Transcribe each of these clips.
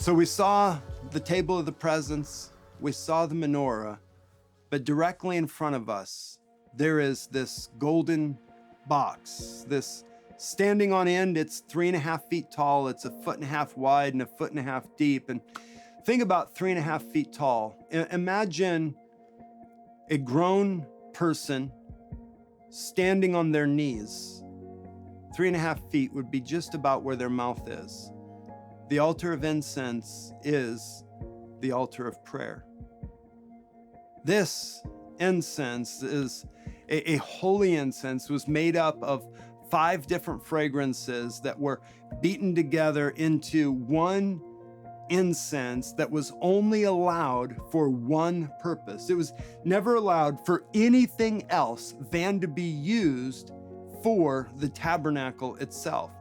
So we saw the table of the presence, we saw the menorah, but directly in front of us, there is this golden box, this standing on end. It's 3.5 feet tall. It's 1.5 feet wide and 1.5 feet deep. And think about 3.5 feet tall. Imagine a grown person standing on their knees. 3.5 feet would be just about where their mouth is. The altar of incense is the altar of prayer. This incense is a holy incense. It was made up of 5 different fragrances that were beaten together into one incense that was only allowed for one purpose. It was never allowed for anything else than to be used for the tabernacle itself.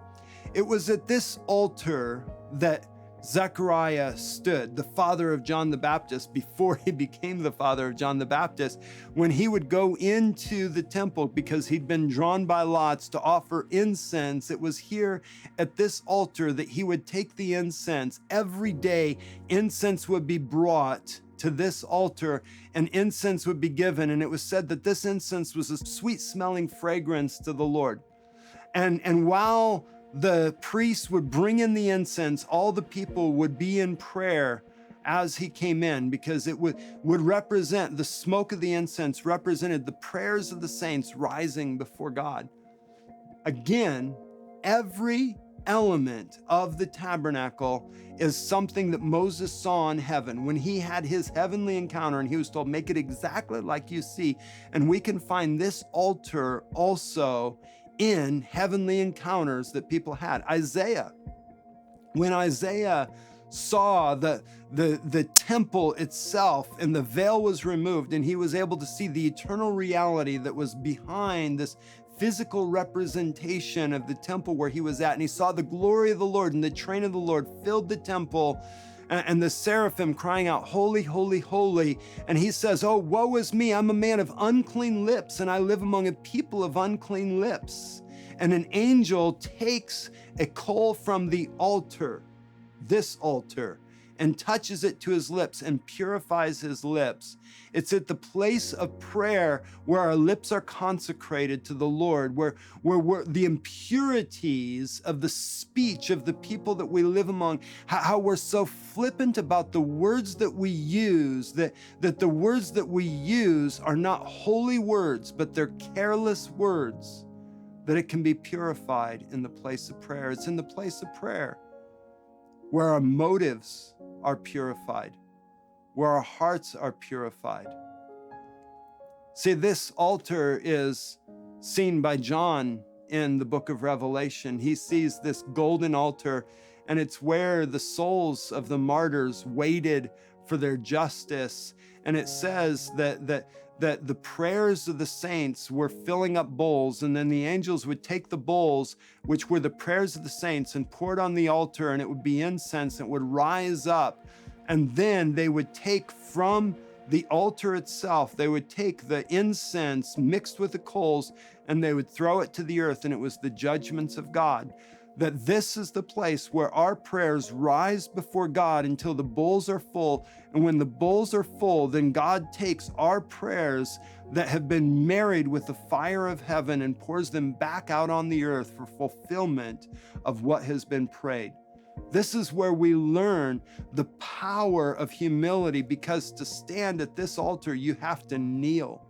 It was at this altar that Zechariah stood, the father of John the Baptist, before he became the father of John the Baptist, when he would go into the temple because he'd been drawn by lots to offer incense. It was here at this altar that he would take the incense. Every day, incense would be brought to this altar and incense would be given. And it was said that this incense was a sweet smelling fragrance to the Lord. And while the priest would bring in the incense, all the people would be in prayer as he came in, because it would represent, the smoke of the incense represented the prayers of the saints rising before God. Again, every element of the tabernacle is something that Moses saw in heaven when he had his heavenly encounter and he was told, make it exactly like you see. And we can find this altar also in heavenly encounters that people had. When Isaiah saw the temple itself and the veil was removed and he was able to see the eternal reality that was behind this physical representation of the temple where he was at, and he saw the glory of the Lord and the train of the Lord filled the temple, and the seraphim crying out, holy, holy, holy. And he says, oh, woe is me, I'm a man of unclean lips, and I live among a people of unclean lips. And an angel takes a coal from the altar, this altar, and touches it to his lips and purifies his lips. It's at the place of prayer where our lips are consecrated to the Lord, where the impurities of the speech of the people that we live among, how we're so flippant about the words that we use, that the words that we use are not holy words, but they're careless words, that it can be purified in the place of prayer. It's in the place of prayer where our motives are purified, where our hearts are purified. See, this altar is seen by John in the book of Revelation. He sees this golden altar, and it's where the souls of the martyrs waited for their justice. And it says that the prayers of the saints were filling up bowls, and then the angels would take the bowls, which were the prayers of the saints, and pour it on the altar, and it would be incense, and it would rise up. And then they would take from the altar itself, they would take the incense mixed with the coals, and they would throw it to the earth, and it was the judgments of God. That this is the place where our prayers rise before God until the bowls are full. And when the bowls are full, then God takes our prayers that have been married with the fire of heaven and pours them back out on the earth for fulfillment of what has been prayed. This is where we learn the power of humility, because to stand at this altar, you have to kneel,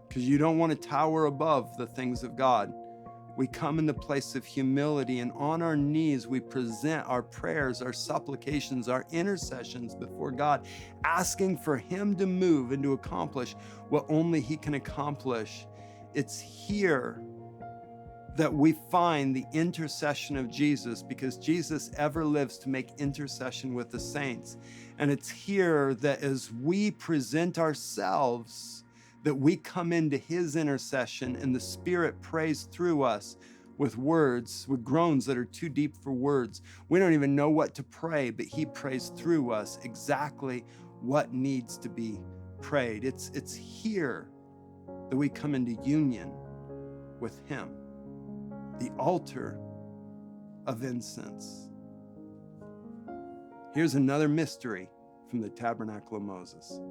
because you don't want to tower above the things of God. We come in the place of humility, and on our knees, we present our prayers, our supplications, our intercessions before God, asking for Him to move and to accomplish what only He can accomplish. It's here that we find the intercession of Jesus, because Jesus ever lives to make intercession with the saints. And it's here that as we present ourselves, that we come into His intercession, and the Spirit prays through us with words, with groans that are too deep for words. We don't even know what to pray, but He prays through us exactly what needs to be prayed. It's here that we come into union with Him, the altar of incense. Here's another mystery from the Tabernacle of Moses.